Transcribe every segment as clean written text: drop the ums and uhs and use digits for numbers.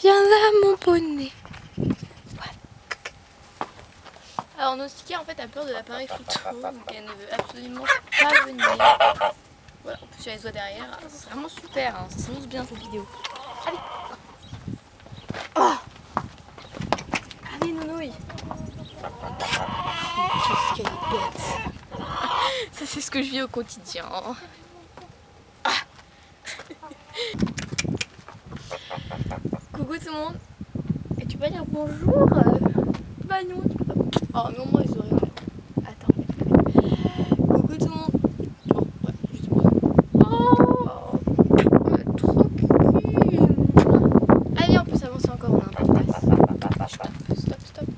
Viens là mon poney. Alors Nausicaa en fait a peur de l'appareil photo, donc elle ne veut absolument pas venir. Voilà, en plus il y a les oies derrière, c'est vraiment super, hein. Ça s'annonce bien cette vidéo. Allez. Oh. Allez nounouille. Qu'est-ce qu'elle est bête. Ça c'est ce que je vis au quotidien. Ah. Coucou tout le monde. Et tu peux dire bonjour? Bah non, tu peux pas. Oh mais au moins ils auraient. Attends. Coucou tout le monde. Oh, ouais, juste moi. Oh, trop cul. Allez, on peut s'avancer encore, on a un peu de place. Stop.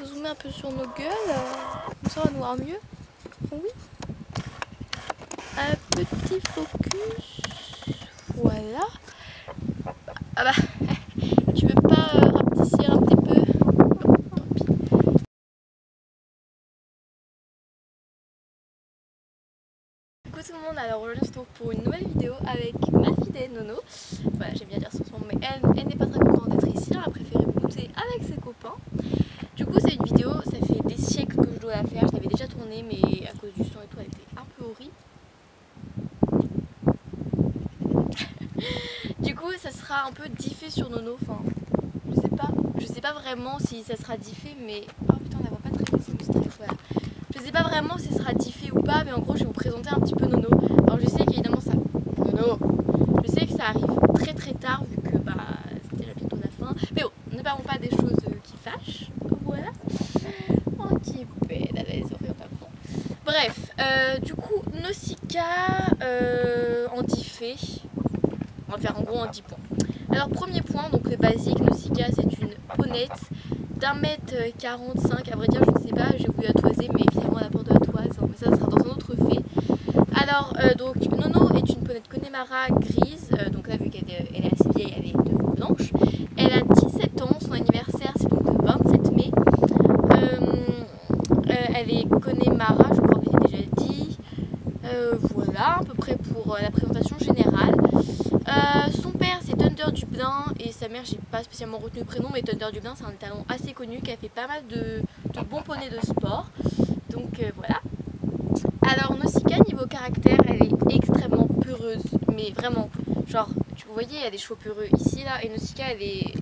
Zoomer un peu sur nos gueules. Comme ça on va nous voir mieux. Oui. Un petit focus. Voilà. Ah bah, tu veux pas rapetisser un petit peu? Non, tant pis. Coucou tout le monde, alors aujourd'hui on se retrouve pour une nouvelle vidéo avec ma fidèle Nono. Voilà, j'aime bien dire son nom, mais elle n'est pas très contente d'être ici, elle a préféré monter avec ses copains. Du coup c'est une vidéo, ça fait des siècles que je dois la faire, je l'avais déjà tournée mais à cause du son et tout elle était un peu horrible. Du coup ça sera un peu diffé sur Nono, enfin je sais pas vraiment si ça sera diffé mais... Oh putain on la voit pas très bien, c'est mon stress, voilà. Je sais pas vraiment si ça sera diffé ou pas mais en gros je vais vous présenter un petit peu Nono. Alors je sais qu'évidemment ça... Nono, je sais que ça arrive très tard vu que bah c'est déjà bientôt la fin. Mais bon, ne parlons pas des choses qui fâchent, voilà. Oh qui est belle, elle a les oreilles en avant. Bref, du coup Nausicaa en diffé. On va faire en gros en 10 points. Alors premier point, donc le basique, Nausicaa c'est une ponette d'1m45, à vrai dire je ne sais pas, j'ai voulu la toiser mais évidemment elle a peur de la toise, hein, mais ça sera dans un autre fait. Alors donc Nono est une ponette Connemara grise, donc là vu qu'elle est assez vieille elle est de blanche. Elle a 17 ans, son anniversaire c'est donc le 27 mai. Elle est Connemara, je crois que j'ai déjà dit. Voilà à peu près pour la présentation générale. Son père c'est Thunder Dublin et sa mère j'ai pas spécialement retenu le prénom mais Thunder Dublin c'est un talent assez connu qui a fait pas mal de bons poneys de sport, donc voilà. Alors Nausicaa niveau caractère elle est extrêmement peureuse mais vraiment genre vous voyez il y a des chevaux peureux ici là et Nausicaa elle est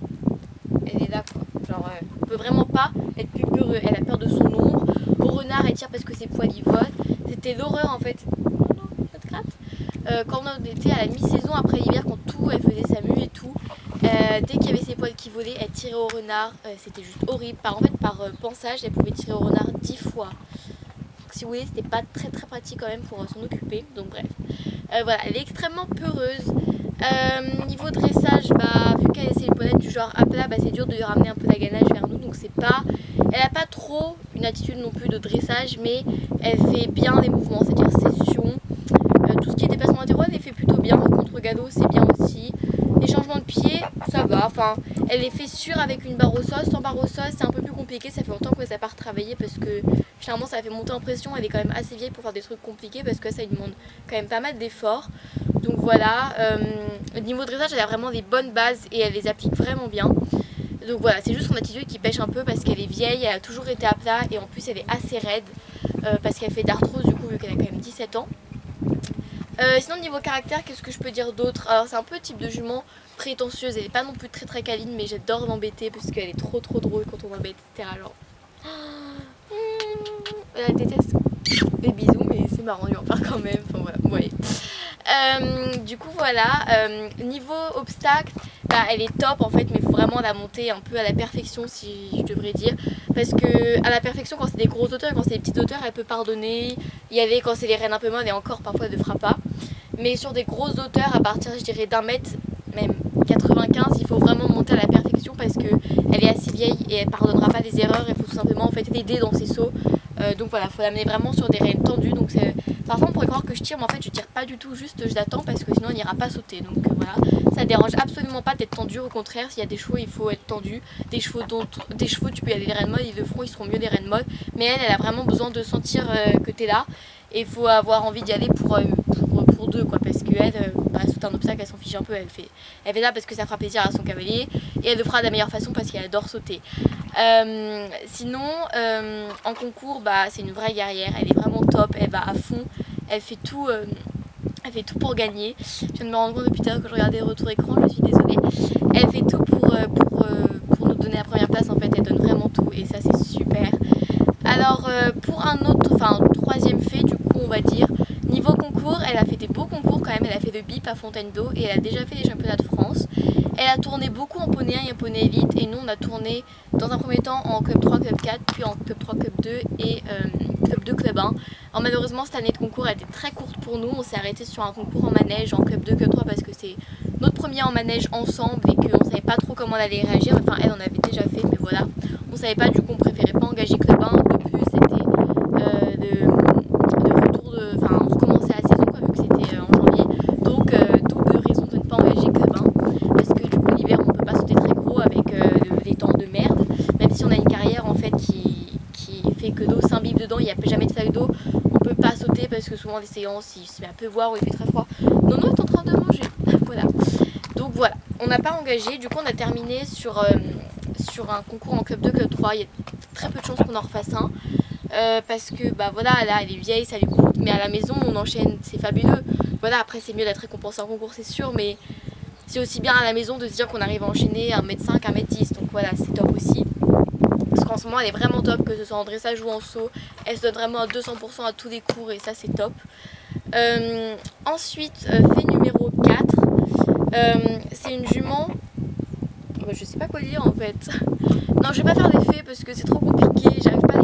là quoi, genre on peut vraiment pas être plus peureux, elle a peur de son ombre. Au renard elle tire parce que ses poils y votent, c'était l'horreur en fait. Quand on était à la mi-saison après l'hiver, quand tout, elle faisait sa mue et tout, dès qu'il y avait ses poils qui volaient, elle tirait au renard, c'était juste horrible. En fait, par pensage, elle pouvait tirer au renard 10 fois. Donc, si vous voulez, c'était pas très pratique quand même pour s'en occuper. Donc bref, voilà, elle est extrêmement peureuse. Niveau dressage, bah, vu qu'elle essaie les ponettes du genre à plat, bah, c'est dur de lui ramener un peu la ganache vers nous. Donc c'est pas, elle a pas trop une attitude non plus de dressage, mais elle fait bien les mouvements, c'est-à-dire session. Tout ce qui est déplacement latéraux, elle les fait plutôt bien. Contre-galop, c'est bien aussi. Les changements de pied, ça va. Enfin, elle les fait sûre avec une barre au sol. Sans barre au sol, c'est un peu plus compliqué. Ça fait longtemps que ça part travailler parce que généralement, ça la fait monter en pression. Elle est quand même assez vieille pour faire des trucs compliqués parce que ça lui demande quand même pas mal d'efforts. Donc voilà. Au niveau dressage, elle a vraiment des bonnes bases et elle les applique vraiment bien. Donc voilà, c'est juste son attitude qui pêche un peu parce qu'elle est vieille. Elle a toujours été à plat et en plus, elle est assez raide parce qu'elle fait d'arthrose du coup, vu qu'elle a quand même 17 ans. Sinon niveau caractère, qu'est-ce que je peux dire d'autre? Alors c'est un peu le type de jument prétentieuse, elle n'est pas non plus très câline mais j'adore l'embêter parce qu'elle est trop drôle quand on l'embête, etc. Genre... Elle déteste les bisous mais c'est marrant de lui en faire quand même, enfin voilà, vous voyez. Du coup voilà, niveau obstacle, bah, elle est top en fait mais il faut vraiment la monter un peu à la perfection si je devrais dire. Parce que à la perfection quand c'est des grosses hauteurs et quand c'est des petites hauteurs elle peut pardonner, y aller quand c'est les rênes un peu molles et encore parfois elle ne fera pas. Mais sur des grosses hauteurs à partir je dirais d'1 mètre, même 95, il faut vraiment monter à la perfection parce qu'elle est assez vieille et elle pardonnera pas les erreurs, il faut tout simplement en fait l'aider dans ses sauts. Donc voilà, il faut l'amener vraiment sur des rênes tendues, donc Parfois on pourrait croire que je tire, mais en fait je tire pas du tout, juste je l'attends parce que sinon il n'ira pas sauter. Donc voilà, ça dérange absolument pas d'être tendu, au contraire, s'il y a des chevaux il faut être tendu. Des chevaux tu peux y aller les reines molles, ils le feront, ils seront mieux des reines molles. Mais elle a vraiment besoin de sentir que t'es là. Et il faut avoir envie d'y aller pour deux quoi, parce qu'elle, saute un obstacle, elle s'en fiche un peu, elle fait ça parce que ça fera plaisir à son cavalier. Et elle le fera de la meilleure façon parce qu'elle adore sauter. Sinon, en concours, c'est une vraie guerrière, elle est vraiment top, elle va à fond, elle fait tout pour gagner. Je viens de me rendre compte depuis tout à l'heure que je regardais le retour écran, je suis désolée. Elle fait tout pour nous donner la première place, en fait, elle donne vraiment tout et ça c'est super. Alors pour un troisième fait, du coup on va dire, niveau concours, elle a fait des beaux concours quand même, elle a fait le BIP à Fontainebleau et elle a déjà fait les championnats de France. Elle a tourné beaucoup en poney 1 et en poney élite et nous on a tourné dans un premier temps en club 3, club 4, puis en club 3, club 2 et club 2, club 1. Alors malheureusement cette année de concours a été très courte pour nous, on s'est arrêté sur un concours en manège en club 2, club 3 parce que c'est notre premier en manège ensemble et qu'on savait pas trop comment on allait réagir, enfin elle en avait déjà fait mais voilà, on savait pas, du coup on préférait pas engager club 1, de plus c'était de retour de, enfin on recommençait la saison quoi, vu que c'était en janvier, donc double raison de ne pas engager club 1 parce que du coup l'hiver on peut pas sauter très gros avec des temps de merde, même si on a une carrière en fait qui fait que l'eau s'imbibe dedans, il n'y a jamais de flaque d'eau, on peut pas sauter parce que souvent les séances il se met à pleuvoir ou il fait très froid. Nono est en train de manger, voilà. Donc voilà, on n'a pas engagé, du coup on a terminé sur un concours en club 2, club 3, il y a très peu de chances qu'on en refasse un. Parce que voilà, là elle est vieille, ça lui coûte, mais à la maison on enchaîne, c'est fabuleux. Voilà, après c'est mieux d'être récompensé en concours c'est sûr, mais c'est aussi bien à la maison de se dire qu'on arrive à enchaîner 1m5, 1m10, donc voilà c'est top aussi. Parce qu'en ce moment elle est vraiment top, que ce soit en dressage ou en saut, elle se donne vraiment à 200% à tous les cours et ça c'est top. Ensuite, fait numéro 4, c'est une jument, je sais pas quoi dire en fait. Non, je vais pas faire des faits parce que c'est trop compliqué, j'arrive pas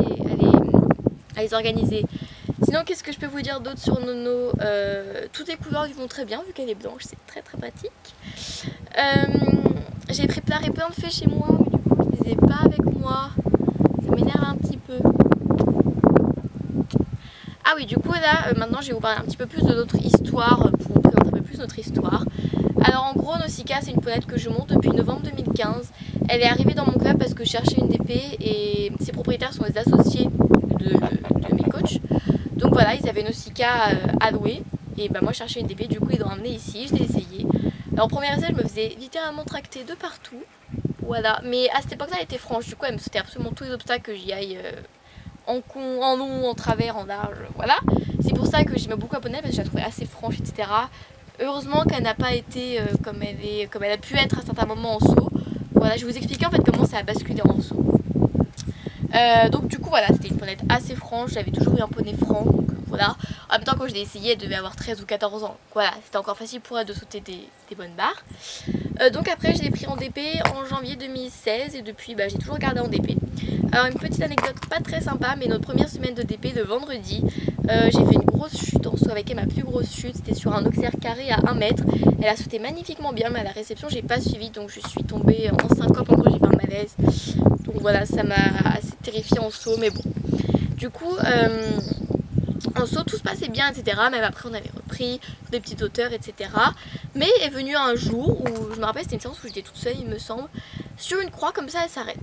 à les organiser. Sinon, qu'est-ce que je peux vous dire d'autre sur Nono? Toutes les couleurs lui vont très bien vu qu'elle est blanche, c'est très très pratique. J'ai préparé plein de faits chez moi, mais du coup je les ai pas avec moi, ça m'énerve un petit peu. Ah oui, du coup là, maintenant je vais vous parler un petit peu plus de notre histoire, pour vous présenter un peu plus notre histoire. Alors en gros, Nausicaa c'est une ponette que je monte depuis novembre 2015. Elle est arrivée dans mon club parce que je cherchais une DP et ses propriétaires sont les associés de mes coachs. Donc voilà, ils avaient Nausicaa à louer et moi je cherchais une DP, du coup ils l'ont ramenée ici, je l'ai essayé. Alors en première essai je me faisais littéralement tracter de partout, voilà, mais à cette époque là elle était franche, du coup elle me sautait absolument tous les obstacles que j'y aille en long, en travers, en large, voilà. C'est pour ça que j'aimais beaucoup la poney parce que je la trouvais assez franche, etc. Heureusement qu'elle n'a pas été comme elle a pu être à certains moments en saut. Voilà, je vais vous expliquer en fait comment ça a basculé en saut. Donc du coup voilà, c'était une ponette assez franche, j'avais toujours eu un poney franc, donc voilà. En même temps quand je l'ai essayé, elle devait avoir 13 ou 14 ans. Voilà, c'était encore facile pour elle de sauter des bonnes barres. Donc après je l'ai pris en DP en janvier 2016 et depuis j'ai toujours gardé en DP. Alors une petite anecdote pas très sympa, mais notre première semaine de DP le vendredi, j'ai fait une grosse chute en saut avec elle, ma plus grosse chute, c'était sur un auxerre carré à 1 mètre. Elle a sauté magnifiquement bien, mais à la réception j'ai pas suivi, donc je suis tombée en syncope, en gros j'ai fait un malaise. Donc voilà, ça m'a assez terrifiée en saut, mais bon. Du coup, en saut tout se passait bien, etc. Même après on avait repris des petites hauteurs, etc. Mais est venu un jour où, je me rappelle c'était une séance où j'étais toute seule il me semble, sur une croix comme ça elle s'arrête.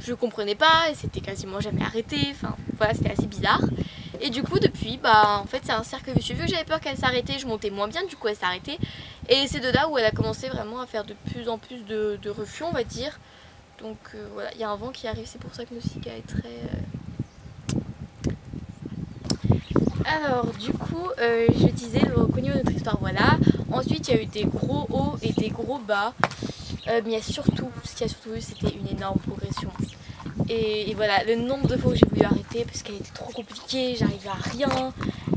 Je comprenais pas et c'était quasiment jamais arrêté, enfin voilà c'était assez bizarre. Et du coup depuis en fait c'est un cercle vicieux, vu que j'avais peur qu'elle s'arrêtait, je montais moins bien, du coup elle s'arrêtait. Et c'est de là où elle a commencé vraiment à faire de plus en plus de refus on va dire. Donc voilà, il y a un vent qui arrive, c'est pour ça que Nausicaa est très... Alors du coup je disais au niveau de notre histoire, voilà. Ensuite il y a eu des gros hauts et des gros bas, mais il y a surtout, ce qu'il y a surtout eu c'était une énorme progression. Et voilà, le nombre de fois où j'ai voulu arrêter parce qu'elle était trop compliquée, j'arrivais à rien,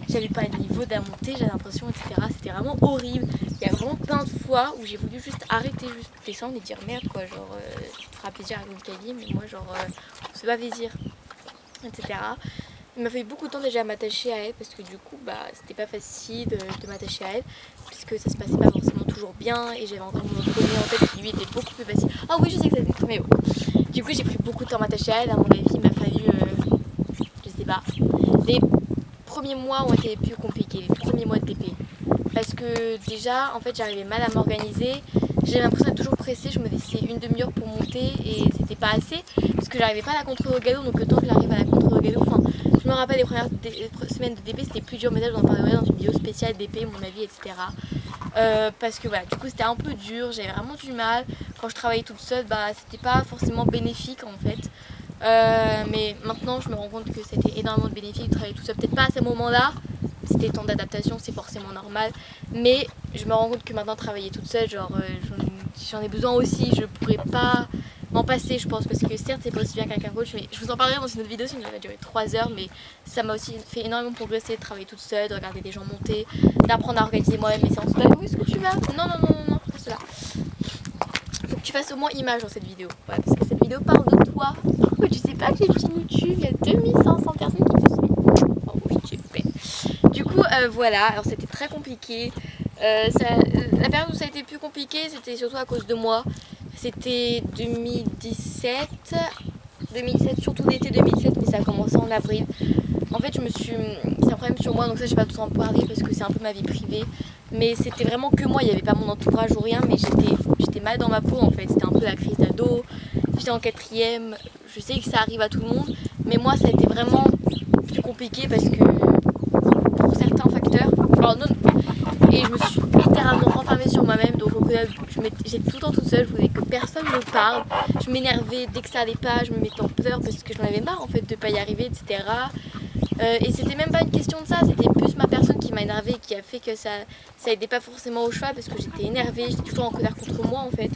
j'avais pas le niveau de la montée, j'avais l'impression, etc. C'était vraiment horrible. Il y a vraiment plein de fois où j'ai voulu juste arrêter, juste descendre et dire merde quoi, genre ça te fera plaisir à Nausicaa, mais moi genre on se fait pas plaisir, etc. Il m'a fallu beaucoup de temps déjà à m'attacher à elle parce que du coup c'était pas facile de m'attacher à elle puisque ça se passait pas forcément toujours bien et j'avais encore mon poney en tête qui lui était beaucoup plus facile. Ah oui je sais que ça fait, mais bon. Du coup j'ai pris beaucoup de temps à m'attacher à elle, à mon avis il m'a fallu, je sais pas, les premiers mois ont été les plus compliqués, les premiers mois de TP. Parce que déjà, en fait, j'arrivais mal à m'organiser. J'avais l'impression d'être toujours pressée, je me laissais une demi-heure pour monter et c'était pas assez. Parce que j'arrivais pas à la contrôler au galop, donc le temps que j'arrive à la contrôler au galop, enfin, je me rappelle les premières semaines de DP, c'était plus dur, mais là, je vous en parlerai dans une vidéo spéciale DP, mon avis, etc. Parce que voilà, du coup, c'était un peu dur, j'avais vraiment du mal. Quand je travaillais toute seule, bah, c'était pas forcément bénéfique en fait. Mais maintenant, je me rends compte que c'était énormément de bénéfique de travailler tout seul. Peut-être pas à ce moment-là, c'était temps d'adaptation, c'est forcément normal. Mais je me rends compte que maintenant, travailler toute seule, genre, j'en ai besoin aussi. Je pourrais pas m'en passer, je pense, parce que certes, c'est pas aussi bien qu'un coach. Mais je vous en parlerai dans une autre vidéo, sinon elle va durer 3 heures. Mais ça m'a aussi fait énormément progresser de travailler toute seule, de regarder des gens monter, d'apprendre à organiser moi-même mes séances. Où est-ce que tu vas? Non, non, non, non, non, reste là. Faut que tu fasses au moins image dans cette vidéo. Voilà, parce que cette vidéo parle de toi. Oh, tu sais pas que j'ai une chaîne YouTube, il y a 2500 personnes qui me suivent. Oh oui, super. Du coup, voilà, alors c'était très compliqué. La période où ça a été plus compliqué, c'était surtout à cause de moi. C'était 2017, surtout l'été 2017, mais ça a commencé en avril. En fait, c'est un problème sur moi, donc ça, je vais pas tout en parler parce que c'est un peu ma vie privée. Mais c'était vraiment que moi, il n'y avait pas mon entourage ou rien, mais j'étais mal dans ma peau en fait. C'était un peu la crise d'ado. J'étais en 4e, je sais que ça arrive à tout le monde, mais moi, ça a été vraiment plus compliqué parce que pour certains facteurs, alors non, et je me suis littéralement renfermée sur moi-même. Donc au collège, j'étais tout le temps toute seule, je voulais que personne me parle. Je m'énervais dès que ça allait pas, je me mettais en pleurs parce que j'en avais marre en fait de pas y arriver, etc. Et c'était même pas une question de ça, c'était plus ma personne qui m'a énervée, qui a fait que ça aidait pas forcément au cheval parce que j'étais énervée, j'étais toujours en colère contre moi en fait.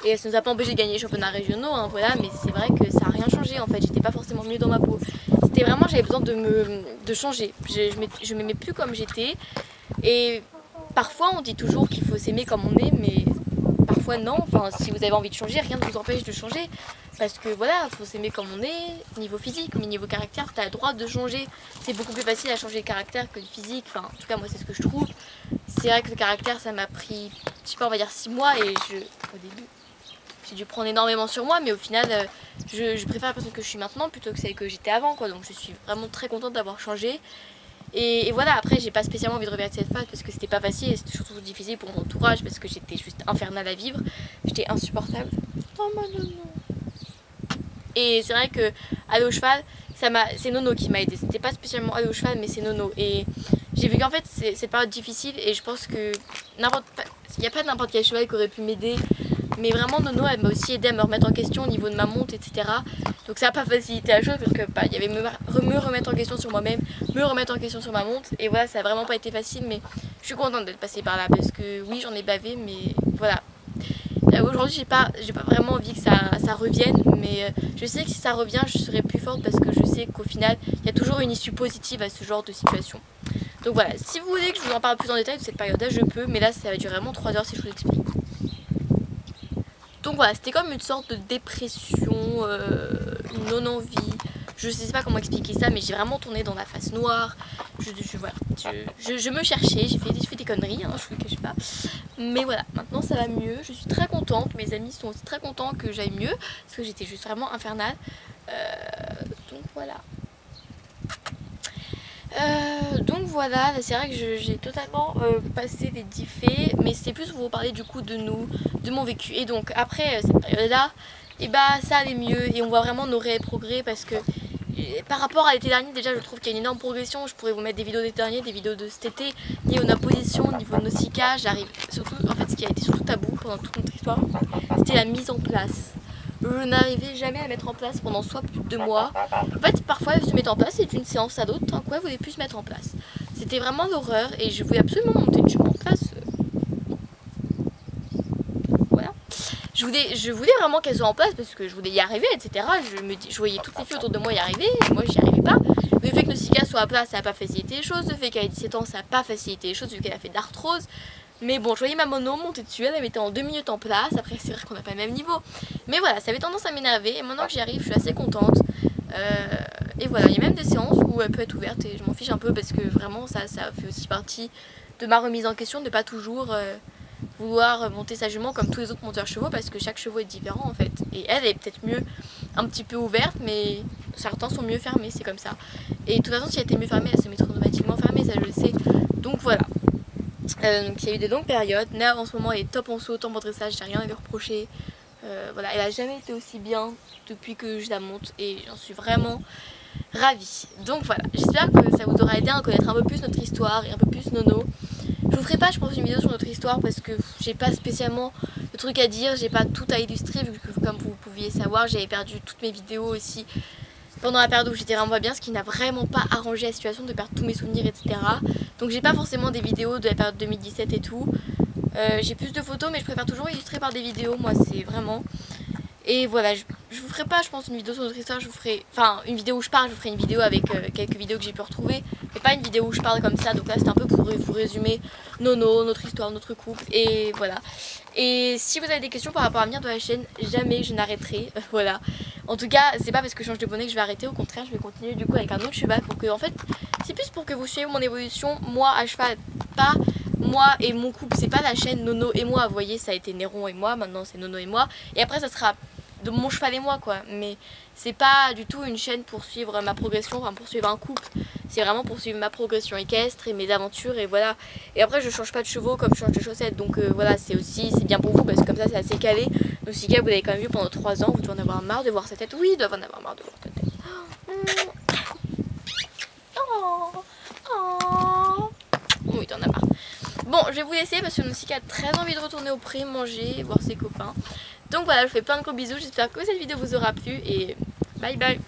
Et ça nous a pas empêché de gagner les championnats régionaux, hein, voilà, mais c'est vrai que ça a rien changé en fait, j'étais pas forcément mieux dans ma peau. C'était vraiment, j'avais besoin de changer, je m'aimais plus comme j'étais. Et parfois on dit toujours qu'il faut s'aimer comme on est, mais parfois non, enfin si vous avez envie de changer, rien ne vous empêche de changer. Parce que voilà, il faut s'aimer comme on est, niveau physique, mais niveau caractère, tu as le droit de changer. C'est beaucoup plus facile à changer le caractère que le physique, enfin en tout cas moi c'est ce que je trouve. C'est vrai que le caractère ça m'a pris, je sais pas, on va dire 6 mois et au début j'ai dû prendre énormément sur moi, mais au final je préfère la personne que je suis maintenant plutôt que celle que j'étais avant quoi. Donc je suis vraiment très contente d'avoir changé. Et voilà, après j'ai pas spécialement envie de revenir de cette phase parce que c'était pas facile et c'était surtout difficile pour mon entourage parce que j'étais juste infernale à vivre, j'étais insupportable. Oh non non. Et c'est vrai que aller au cheval, c'est Nono qui m'a aidé. C'était pas spécialement aller au cheval, mais c'est Nono. Et j'ai vu qu'en fait, c'est pas difficile et je pense que il n'y a pas n'importe quel cheval qui aurait pu m'aider. Mais vraiment, Nono, elle m'a aussi aidé à me remettre en question au niveau de ma monte, etc. Donc ça n'a pas facilité la chose parce que il y avait me remettre en question sur moi-même, me remettre en question sur ma monte. Et voilà, ça a vraiment pas été facile, mais je suis contente d'être passée par là parce que oui, j'en ai bavé, mais voilà. Aujourd'hui, j'ai pas vraiment envie que ça revienne, mais je sais que si ça revient, je serai plus forte parce que je sais qu'au final, il y a toujours une issue positive à ce genre de situation. Donc voilà, si vous voulez que je vous en parle plus en détail de cette période-là, je peux, mais là, ça va durer vraiment 3 heures si je vous explique. Donc voilà, c'était comme une sorte de dépression, une non-envie. Je sais pas comment expliquer ça, mais j'ai vraiment tourné dans la face noire. Je me cherchais, j'ai fait des conneries, hein, je vous le cache pas. Mais voilà, maintenant ça va mieux, je suis très contente. Mes amis sont aussi très contents que j'aille mieux, parce que j'étais juste vraiment infernale. Donc voilà. Donc voilà, c'est vrai que j'ai totalement passé les 10 faits, mais c'est plus pour vous parler du coup de mon vécu. Et donc après cette période-là, et bah ça allait mieux et on voit vraiment nos réels progrès parce que par rapport à l'été dernier, déjà je trouve qu'il y a une énorme progression. Je pourrais vous mettre des vidéos d'été dernier, des vidéos de cet été, niveau de notre position, niveau de nos cicages. J'arrive surtout, en fait ce qui a été surtout tabou pendant toute notre histoire, c'était la mise en place. Je n'arrivais jamais à mettre en place pendant soit plus de 2 mois. En fait, parfois, elle se met en place et d'une séance à l'autre, quoi, elle voulait plus se mettre en place. C'était vraiment l'horreur et je voulais absolument monter une jument en place. Voilà. Je voulais vraiment qu'elle soit en place parce que je voulais y arriver, etc. Je voyais toutes les filles autour de moi y arriver et moi, j'y arrivais pas. Le fait que nos cicatrices soient à place, ça n'a pas facilité les choses. Le fait qu'elle ait 17 ans, ça n'a pas facilité les choses vu qu'elle a fait de l'arthrose. Mais bon, je voyais ma mono monter dessus, elle mettait en 2 minutes en place. Après, c'est vrai qu'on n'a pas le même niveau. Mais voilà, ça avait tendance à m'énerver. Et maintenant que j'y arrive, je suis assez contente. Et voilà, il y a même des séances où elle peut être ouverte et je m'en fiche un peu parce que vraiment, ça fait aussi partie de ma remise en question de pas toujours vouloir monter sa jument comme tous les autres monteurs chevaux parce que chaque chevaux est différent en fait. Et elle est peut-être mieux un petit peu ouverte, mais certains sont mieux fermés, c'est comme ça. Et de toute façon, si elle était mieux fermée, elle se mettrait automatiquement fermée, ça je le sais. Donc voilà. Donc il y a eu des longues périodes. Nav en ce moment elle est top en saut, top en dressage, j'ai rien à lui reprocher. Voilà, elle a jamais été aussi bien depuis que je la monte et j'en suis vraiment ravie. Donc voilà, j'espère que ça vous aura aidé à connaître un peu plus notre histoire et un peu plus Nono. Je vous ferai pas je pense une vidéo sur notre histoire parce que j'ai pas spécialement de trucs à dire, j'ai pas tout à illustrer vu que comme vous pouviez savoir j'avais perdu toutes mes vidéos aussi pendant la période où j'étais vraiment pas bien, ce qui n'a vraiment pas arrangé la situation de perdre tous mes souvenirs etc. Donc j'ai pas forcément des vidéos de la période 2017 et tout. J'ai plus de photos mais je préfère toujours illustrer par des vidéos, moi c'est vraiment... Et voilà, je vous ferai pas je pense une vidéo sur notre histoire, je vous ferai... Enfin une vidéo où je parle, je vous ferai une vidéo avec quelques vidéos que j'ai pu retrouver. Mais pas une vidéo où je parle comme ça, donc là c'est un peu pour vous résumer Nono, notre histoire, notre couple, et voilà. Et si vous avez des questions par rapport à l'avenir de la chaîne, jamais je n'arrêterai, voilà. En tout cas, c'est pas parce que je change de bonnet que je vais arrêter, au contraire je vais continuer du coup avec un autre cheval pour que, en fait, c'est plus pour que vous suiviez mon évolution, moi à cheval, pas... Moi et mon couple, c'est pas la chaîne Nono et moi, vous voyez ça a été Néron et moi, maintenant c'est Nono et moi, et après ça sera de mon cheval et moi quoi, mais c'est pas du tout une chaîne pour suivre ma progression, enfin pour suivre un couple, c'est vraiment pour suivre ma progression équestre et mes aventures et voilà. Et après je change pas de chevaux comme je change de chaussettes, donc voilà, c'est aussi, c'est bien pour vous parce que comme ça c'est assez calé. Donc si vous avez quand même vu pendant 3 ans, vous devez en avoir marre de voir sa tête, oui, ils doivent en avoir marre de voir ta tête. Oh, oh. Oui, t'en as marre. Bon, je vais vous laisser parce que Nausicaa a très envie de retourner au pré, manger, voir ses copains. Donc voilà, je vous fais plein de gros bisous, j'espère que cette vidéo vous aura plu et bye bye.